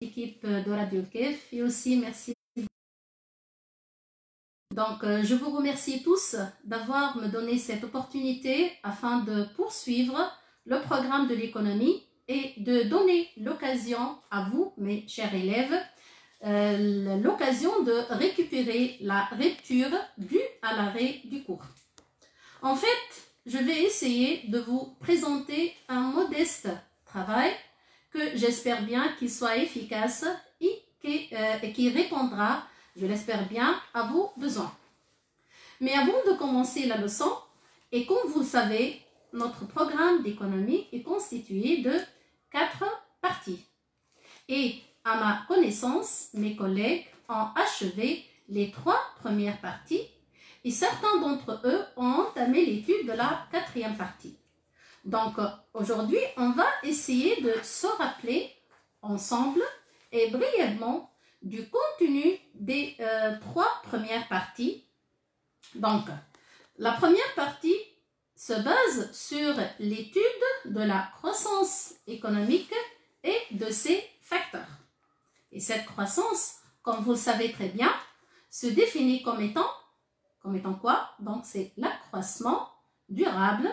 l'équipe de Radio Kef et aussi merci. Donc, je vous remercie tous d'avoir me donné cette opportunité afin de poursuivre le programme de l'économie et de donner l'occasion à vous, mes chers élèves, l'occasion de récupérer la rupture due à l'arrêt du cours. En fait, je vais essayer de vous présenter un modeste travail que j'espère bien qu'il soit efficace et qui répondra, je l'espère bien, à vos besoins. Mais avant de commencer la leçon, et comme vous le savez, notre programme d'économie est constitué de 4 parties. Et à ma connaissance, mes collègues ont achevé les 3 premières parties et certains d'entre eux ont entamé l'étude de la 4e partie. Donc aujourd'hui, on va essayer de se rappeler ensemble et brièvement du contenu des 3 premières parties. Donc, la première partie se base sur l'étude de la croissance économique et de ses facteurs. Et cette croissance, comme vous le savez très bien, se définit comme étant quoi? Donc, c'est l'accroissement durable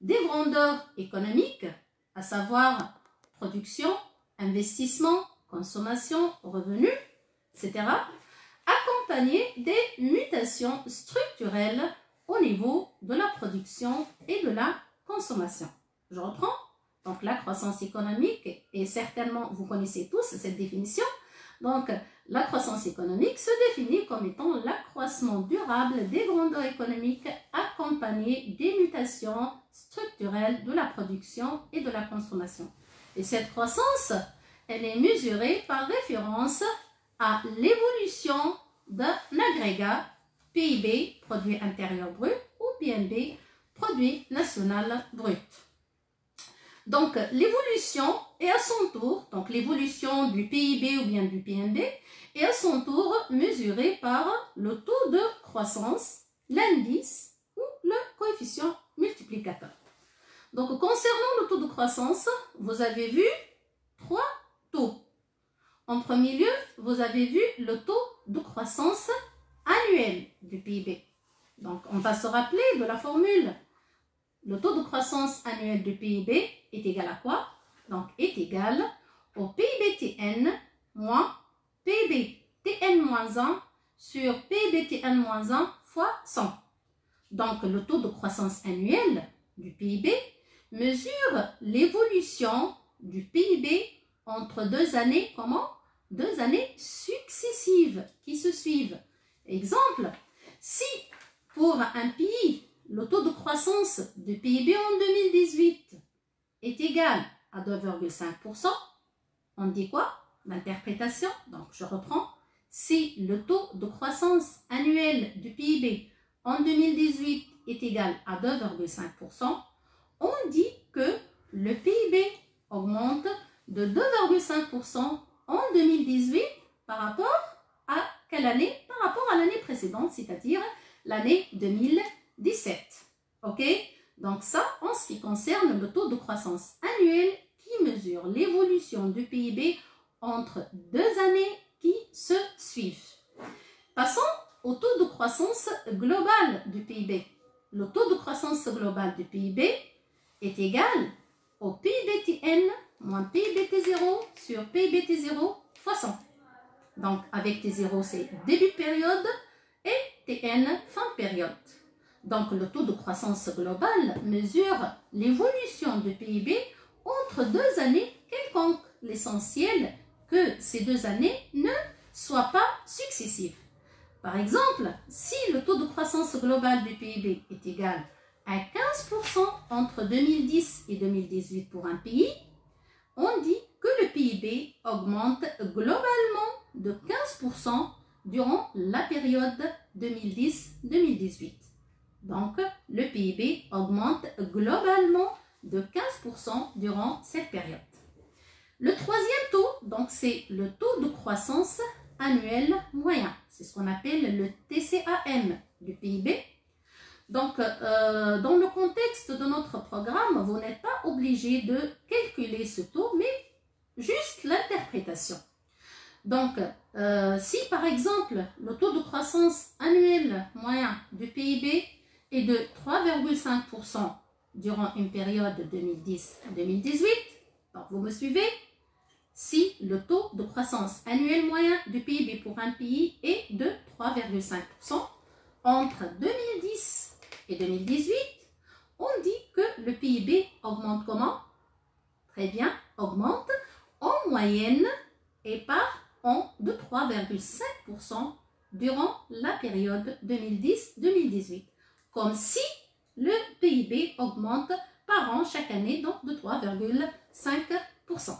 des grandeurs économiques, à savoir production, investissement, consommation, revenus, etc., accompagné des mutations structurelles au niveau de la production et de la consommation. Je reprends. Donc, la croissance économique, et certainement vous connaissez tous cette définition. Donc, la croissance économique se définit comme étant l'accroissement durable des grandeurs économiques accompagné des mutations structurelles de la production et de la consommation. Et cette croissance, elle est mesurée par référence à l'évolution d'un agrégat PIB, produit intérieur brut, ou PNB, produit national brut. Donc, l'évolution est à son tour, donc l'évolution du PIB ou bien du PNB, est à son tour mesurée par le taux de croissance, l'indice ou le coefficient multiplicateur. Donc, concernant le taux de croissance, vous avez vu 3 taux. En premier lieu, vous avez vu le taux de croissance annuel du PIB. Donc, on va se rappeler de la formule. Le taux de croissance annuel du PIB est égal à quoi? Donc, est égal au PIB-TN moins PIB-TN-1 sur PIB-TN-1 fois 100. Donc, le taux de croissance annuel du PIB mesure l'évolution du PIB entre 2 années, comment? 2 années successives qui se suivent. Exemple, si pour un pays, le taux de croissance du PIB en 2018 est égal à 2,5%, on dit quoi? L'interprétation, donc je reprends, si le taux de croissance annuel du PIB en 2018 est égal à 2,5%, on dit que le PIB augmente de 2,5% en 2018 par rapport à quelle année? Par rapport à l'année précédente, c'est-à-dire l'année 2017. Ok? Donc ça, en ce qui concerne le taux de croissance annuel qui mesure l'évolution du PIB entre 2 années qui se suivent. Passons au taux de croissance global du PIB. Le taux de croissance global du PIB est égal au PIB-TN moins PIB-T0 sur PIB-T0 fois 100. Donc, avec T0, c'est début de période et TN, fin de période. Donc, le taux de croissance globale mesure l'évolution du PIB entre 2 années quelconques. L'essentiel que ces 2 années ne soient pas successives. Par exemple, si le taux de croissance globale du PIB est égal à 15% entre 2010 et 2018 pour un pays, on dit que le PIB augmente globalement de 15% durant la période 2010-2018. Donc, le PIB augmente globalement de 15% durant cette période. Le troisième taux, donc, c'est le taux de croissance annuel moyen. C'est ce qu'on appelle le TCAM du PIB. Donc, dans le contexte de notre programme, vous n'êtes pas obligé de calculer ce taux, mais juste l'interprétation. Donc, si par exemple, le taux de croissance annuel moyen du PIB est de 3,5% durant une période 2010-2018, donc vous me suivez, si le taux de croissance annuel moyen du PIB pour un pays est de 3,5% entre 2010 et 2018, on dit que le PIB augmente comment? Très bien, augmente en moyenne et par an de 3,5% durant la période 2010-2018. Comme si le PIB augmente par an chaque année, donc de 3,5%.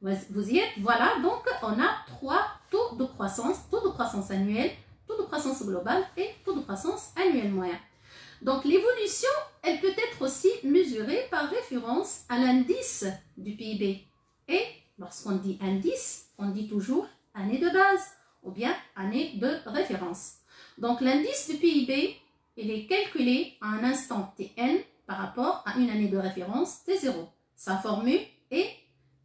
Vous y êtes? Voilà, donc on a trois taux de croissance annuelle, taux de croissance globale et taux de croissance annuel moyen. Donc l'évolution, elle peut être aussi mesurée par référence à l'indice du PIB. Et lorsqu'on dit indice, on dit toujours année de base ou bien année de référence. Donc l'indice du PIB, il est calculé à un instant Tn par rapport à une année de référence T0. Sa formule est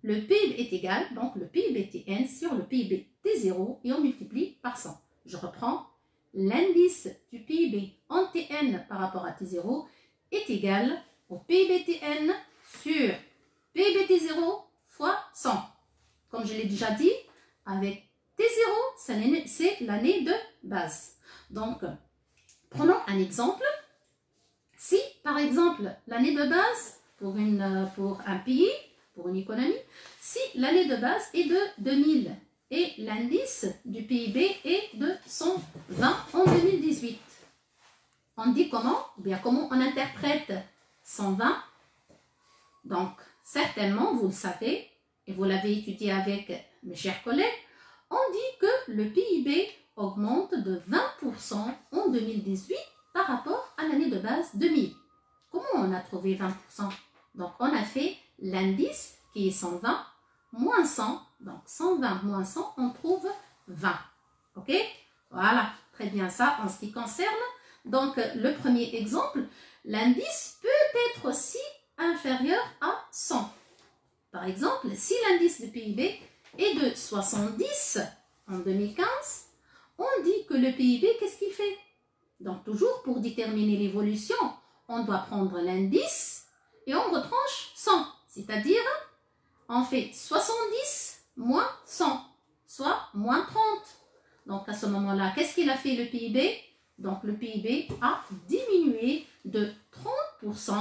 le PIB est égal, donc le PIB Tn sur le PIB T0 et on multiplie par 100. Je reprends, l'indice du PIB en Tn par rapport à T0 est égal au PIB Tn sur PIB T0 fois 100. Comme je l'ai déjà dit, avec T0, c'est l'année de base. Donc, prenons un exemple. Si, par exemple, l'année de base pour un pays, pour une économie, si l'année de base est de 2000 et l'indice du PIB est de 120 en 2018, on dit comment? Bien, comment on interprète 120? Donc, certainement, vous le savez, et vous l'avez étudié avec mes chers collègues, on dit que le PIB augmente de 20% en 2018 par rapport à l'année de base 2000. Comment on a trouvé 20%? Donc, on a fait l'indice qui est 120 moins 100. Donc, 120 moins 100, on trouve 20. OK? Voilà, très bien ça en ce qui concerne. Donc, le premier exemple, l'indice peut être aussi inférieur à 100. Par exemple, si l'indice du PIB est de 70 en 2015, on dit que le PIB, qu'est-ce qu'il fait? Donc, toujours pour déterminer l'évolution, on doit prendre l'indice et on retranche 100. C'est-à-dire, on fait 70 moins 100, soit moins 30. Donc, à ce moment-là, qu'est-ce qu'il a fait le PIB? Donc, le PIB a diminué de 30%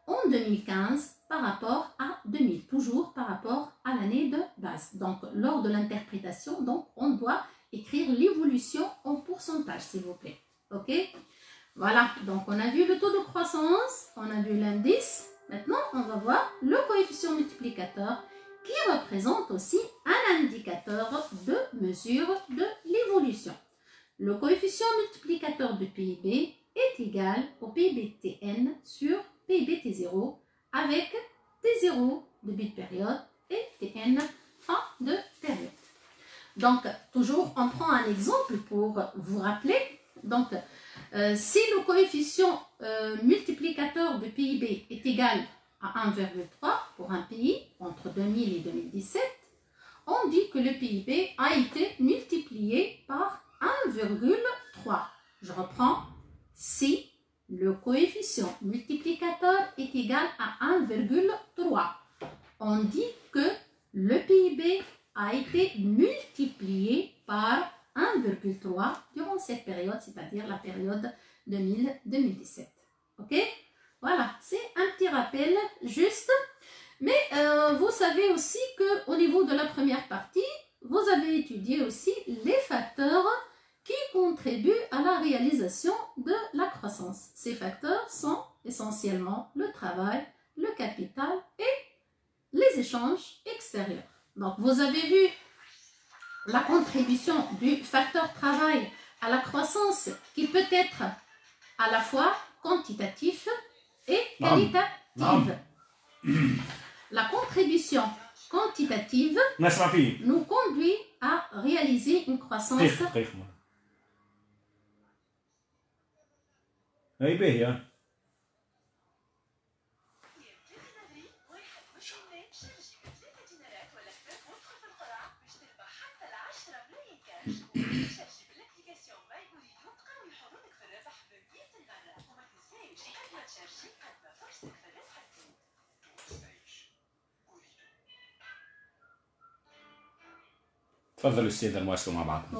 en 2015 par rapport à 2000, toujours par rapport à l'année de base. Donc, lors de l'interprétation, donc, on doit écrire l'évolution en pourcentage, s'il vous plaît. OK? Voilà, donc on a vu le taux de croissance, on a vu l'indice. Maintenant, on va voir le coefficient multiplicateur qui représente aussi un indicateur de mesure de l'évolution. Le coefficient multiplicateur du PIB est égal au PIB Tn sur PIB T0 avec T0 début de période et Tn fin de période. Donc, toujours, on prend un exemple pour vous rappeler. Donc, si le coefficient multiplicateur du PIB est égal à 1,3 pour un pays entre 2000 et 2017, on dit que le PIB a été multiplié par 1,3. Je reprends. Si le coefficient multiplicateur est égal à 1,3, on dit que le PIB a été multiplié par 1,3 durant cette période, c'est-à-dire la période 2000-2017. OK? Voilà, c'est un petit rappel juste. Mais vous savez aussi qu'au niveau de la première partie, vous avez étudié aussi les facteurs qui contribuent à la réalisation de la croissance. Ces facteurs sont essentiellement le travail, le capital et les échanges extérieurs. Donc, vous avez vu la contribution du facteur travail à la croissance qui peut être à la fois quantitatif et qualitative. La contribution quantitative nous conduit à réaliser une croissance.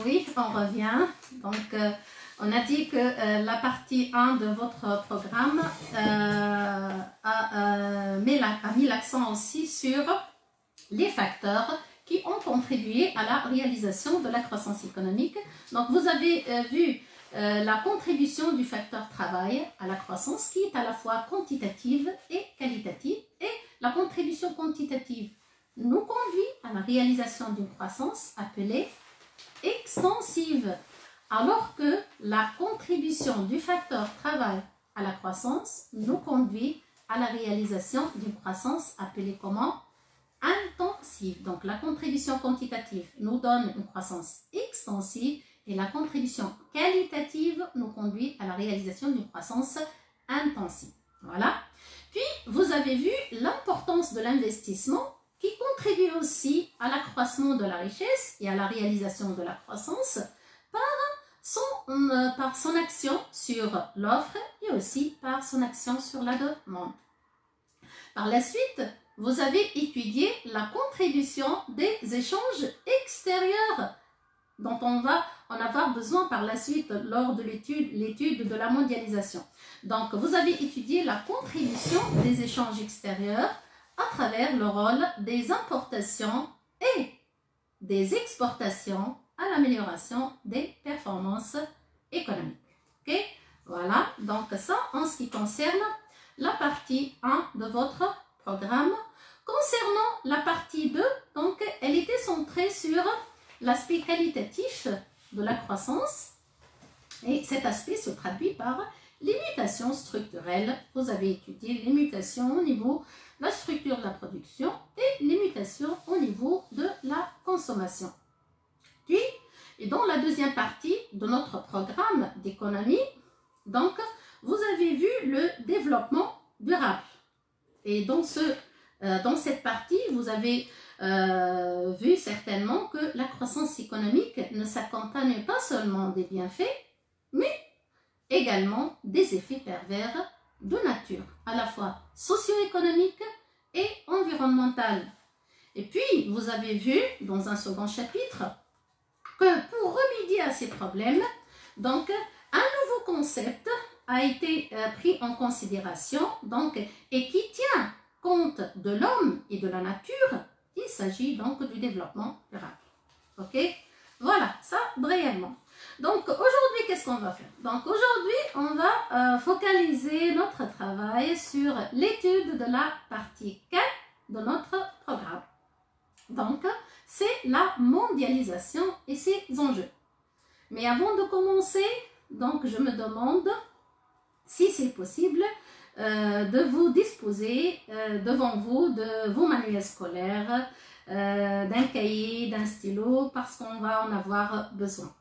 Oui, on revient. Donc, on a dit que la partie 1 de votre programme a mis l'accent aussi sur les facteurs qui ont contribué à la réalisation de la croissance économique. Donc, vous avez vu la contribution du facteur travail à la croissance qui est à la fois quantitative et qualitative. Et la contribution quantitative nous conduit à la réalisation d'une croissance appelée extensive, alors que la contribution du facteur travail à la croissance nous conduit à la réalisation d'une croissance appelée comment? Intensive. Donc la contribution quantitative nous donne une croissance extensive et la contribution qualitative nous conduit à la réalisation d'une croissance intensive. Voilà. Puis vous avez vu l'importance de l'investissement qui contribue aussi à l'accroissement de la richesse et à la réalisation de la croissance par son action sur l'offre et aussi par son action sur la demande. Par la suite, vous avez étudié la contribution des échanges extérieurs dont on va en avoir besoin par la suite lors de l'étude de la mondialisation. Donc, vous avez étudié la contribution des échanges extérieurs à travers le rôle des importations et des exportations à l'amélioration des performances économiques. Okay? Voilà, donc ça en ce qui concerne la partie 1 de votre programme. Concernant la partie 2, donc, elle était centrée sur l'aspect qualitatif de la croissance et cet aspect se traduit par les mutations structurelles. Vous avez étudié les mutations au niveau de la structure de la production et les mutations au niveau de la consommation. Puis, et dans la deuxième partie de notre programme d'économie, donc, vous avez vu le développement durable. Et dans cette partie, vous avez vu certainement que la croissance économique ne s'accompagne pas seulement des bienfaits, mais également des effets pervers de nature, à la fois socio-économique et environnementale. Et puis, vous avez vu dans un second chapitre que pour remédier à ces problèmes, donc, un nouveau concept a été pris en considération donc, et qui tient compte de l'homme et de la nature. Il s'agit donc du développement durable. Ok? Voilà, ça brièvement. Donc aujourd'hui, qu'est-ce qu'on va faire? Donc aujourd'hui, on va focaliser notre travail sur l'étude de la partie 4 de notre programme. Donc, c'est la mondialisation et ses enjeux. Mais avant de commencer, donc je me demande si c'est possible de vous disposer devant vous de vos manuels scolaires, d'un cahier, d'un stylo, parce qu'on va en avoir besoin.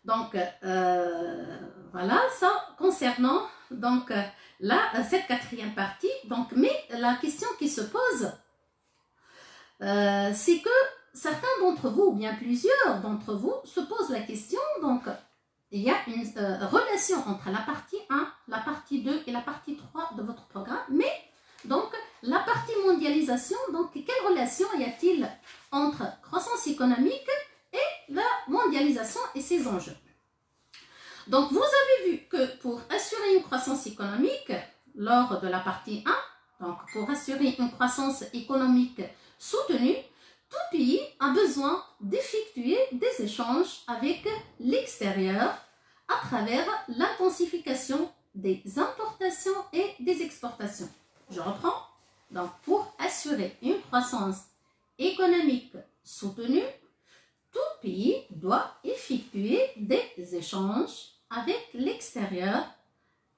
Donc, voilà, ça concernant donc, cette quatrième partie. Donc, mais la question qui se pose, c'est que certains d'entre vous, ou bien plusieurs d'entre vous, se posent la question, donc, il y a une relation entre la partie 1, la partie 2 et la partie 3 de votre programme, mais donc la partie mondialisation, donc quelle relation y a-t-il entre croissance économique et la mondialisation et ses enjeux? Donc vous avez vu que pour assurer une croissance économique, lors de la partie 1, donc pour assurer une croissance économique soutenue, tout pays a besoin d'effectuer des échanges avec l'extérieur à travers l'intensification des importations et des exportations. Je reprends. Donc, pour assurer une croissance économique soutenue, tout pays doit effectuer des échanges avec l'extérieur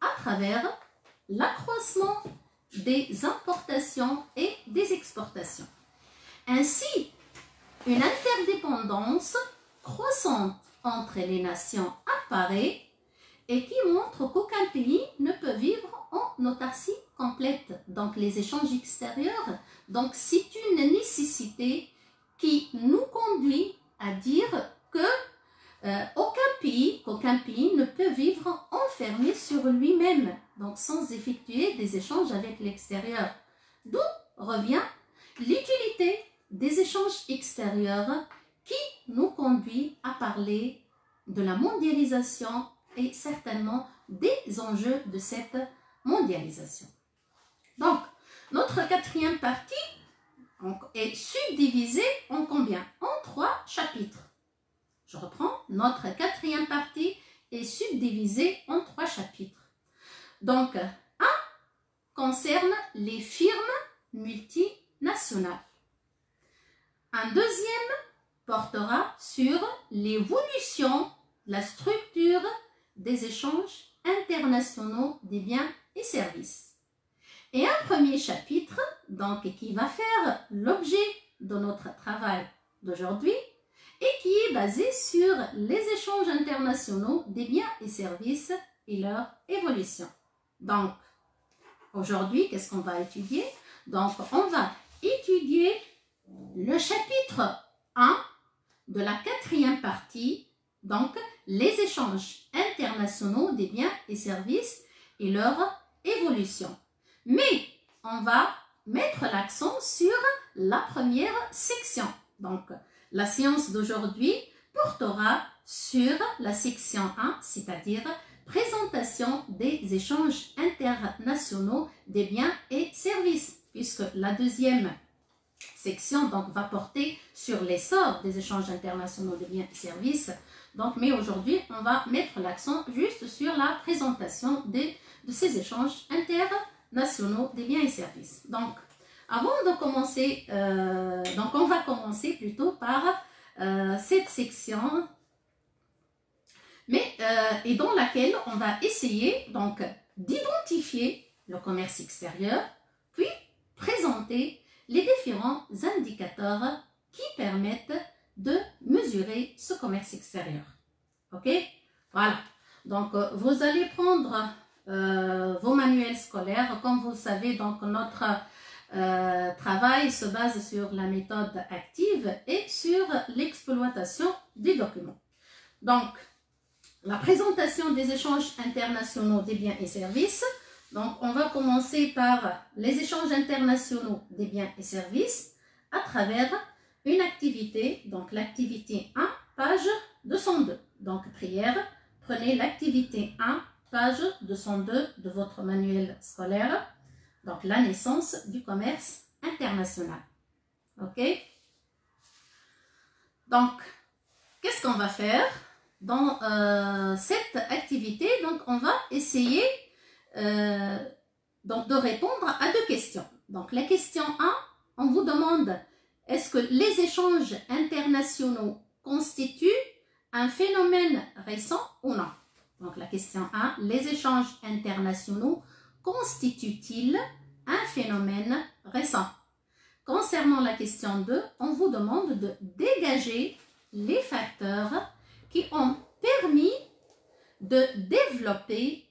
à travers l'accroissement des importations et des exportations. Ainsi, une interdépendance croissante entre les nations apparaît et qui montre qu'aucun pays ne peut vivre en autarcie complète. Donc les échanges extérieurs, donc c'est une nécessité qui nous conduit à dire un pays ne peut vivre enfermé sur lui-même, donc sans effectuer des échanges avec l'extérieur. D'où revient l'utilité des échanges extérieurs qui nous conduit à parler de la mondialisation et certainement des enjeux de cette mondialisation. Donc, notre quatrième partie est subdivisée en combien? En 3 chapitres. Je reprends, notre quatrième partie est subdivisée en 3 chapitres. Donc, un concerne les firmes multinationales. Un deuxième portera sur l'évolution, la structure des échanges internationaux des biens et services. Et un premier chapitre, donc, qui va faire l'objet de notre travail d'aujourd'hui et qui est basé sur les échanges internationaux des biens et services et leur évolution. Donc, aujourd'hui, qu'est-ce qu'on va étudier? Donc, on va étudier le chapitre 1 de la quatrième partie, donc les échanges internationaux des biens et services et leur évolution. Mais on va mettre l'accent sur la première section. Donc, la séance d'aujourd'hui portera sur la section 1, c'est-à-dire présentation des échanges internationaux des biens et services, puisque la deuxième section donc, va porter sur l'essor des échanges internationaux de biens et services. Donc, mais aujourd'hui, on va mettre l'accent juste sur la présentation de ces échanges internationaux des biens et services. Donc, avant de commencer, donc on va commencer plutôt par cette section, et dans laquelle on va essayer donc d'identifier le commerce extérieur, puis présenter les différents indicateurs qui permettent de mesurer ce commerce extérieur. Ok? Voilà. Donc, vous allez prendre vos manuels scolaires. Comme vous le savez, donc, notre travail se base sur la méthode active et sur l'exploitation des documents. Donc, la présentation des échanges internationaux des biens et services. Donc, on va commencer par les échanges internationaux des biens et services à travers une activité, donc l'activité 1, page 202. Donc, prière, prenez l'activité 1, page 202 de votre manuel scolaire. Donc, la naissance du commerce international. OK? Donc, qu'est-ce qu'on va faire dans cette activité? Donc, on va essayer donc de répondre à 2 questions. Donc, la question 1, on vous demande, est-ce que les échanges internationaux constituent un phénomène récent ou non? Donc, la question 1, les échanges internationaux constituent-ils un phénomène récent? Concernant la question 2, on vous demande de dégager les facteurs qui ont permis de développer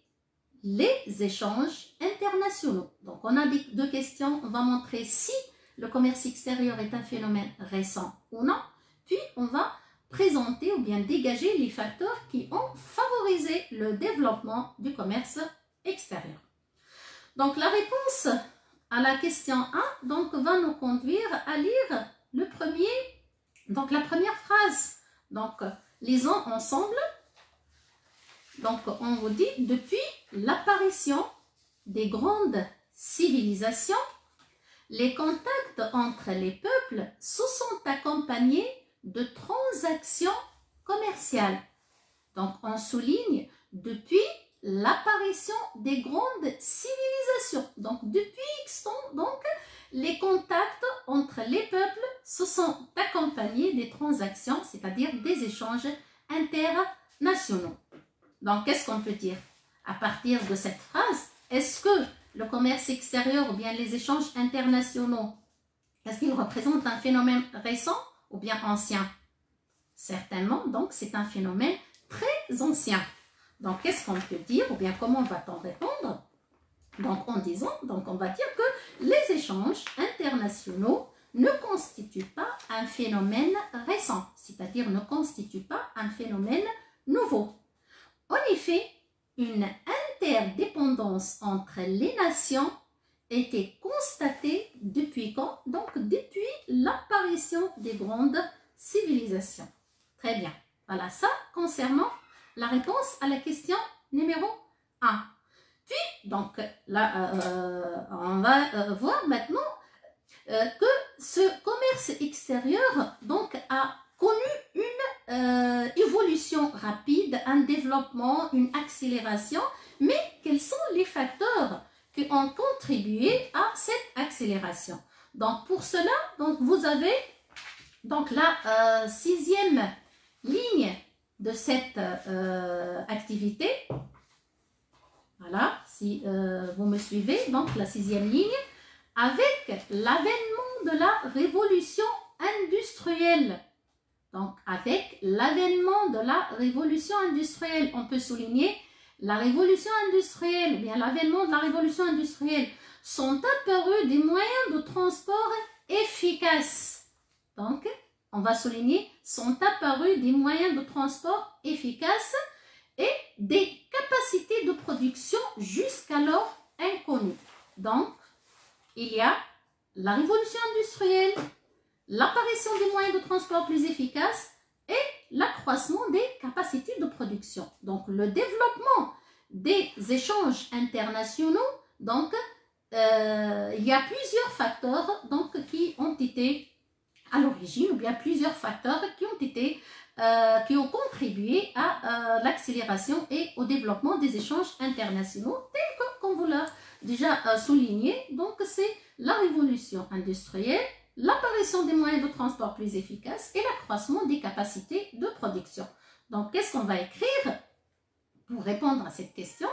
les échanges internationaux. Donc, on a 2 questions. On va montrer si le commerce extérieur est un phénomène récent ou non. Puis, on va présenter ou bien dégager les facteurs qui ont favorisé le développement du commerce extérieur. Donc, la réponse à la question 1 donc, va nous conduire à lire la première phrase. Donc, lisons ensemble. Donc, on vous dit, depuis l'apparition des grandes civilisations, les contacts entre les peuples se sont accompagnés de transactions commerciales. Donc, on souligne depuis l'apparition des grandes civilisations. Donc, depuis X temps, donc, les contacts entre les peuples se sont accompagnés des transactions, c'est-à-dire des échanges internationaux. Donc, qu'est-ce qu'on peut dire à partir de cette phrase? Est-ce que le commerce extérieur ou bien les échanges internationaux, est-ce qu'ils représentent un phénomène récent ou bien ancien? Certainement, donc, c'est un phénomène très ancien. Donc, qu'est-ce qu'on peut dire ou bien comment va-t-on répondre? Donc, en disant, donc, on va dire que les échanges internationaux ne constituent pas un phénomène récent, c'est-à-dire ne constituent pas un phénomène nouveau. En effet, une interdépendance entre les nations était constatée depuis quand? Donc, depuis l'apparition des grandes civilisations. Très bien. Voilà, ça concernant la réponse à la question numéro 1. Puis, donc, là, on va voir maintenant que ce commerce extérieur donc, a connu une évolution rapide, un développement, une accélération, mais quels sont les facteurs qui ont contribué à cette accélération? Donc, pour cela, donc, vous avez donc, la sixième ligne de cette activité. Voilà, si vous me suivez, donc la sixième ligne, avec l'avènement de la révolution industrielle. Donc, avec l'avènement de la révolution industrielle, on peut souligner la révolution industrielle, ou bien l'avènement de la révolution industrielle, sont apparus des moyens de transport efficaces. Donc, on va souligner, sont apparus des moyens de transport efficaces et des capacités de production jusqu'alors inconnues. Donc, il y a la révolution industrielle, l'apparition des moyens de transport plus efficaces et l'accroissement des capacités de production. Donc, le développement des échanges internationaux, donc, il y a plusieurs facteurs donc, qui ont été à l'origine, ou bien plusieurs facteurs qui ont contribué à l'accélération et au développement des échanges internationaux, tels que, comme vous l'avez déjà souligné, donc c'est la révolution industrielle, l'apparition des moyens de transport plus efficaces et l'accroissement des capacités de production. Donc, qu'est-ce qu'on va écrire pour répondre à cette question?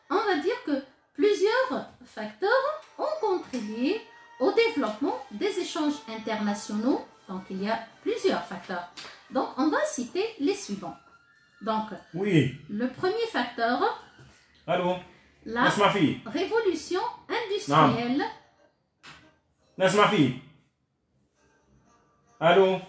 On va dire que plusieurs facteurs ont contribué au développement des échanges internationaux. Donc, il y a plusieurs facteurs. Donc, on va citer les suivants. Donc, oui. Le premier facteur, Allô? la révolution industrielle. Laisse ma fille. Allô?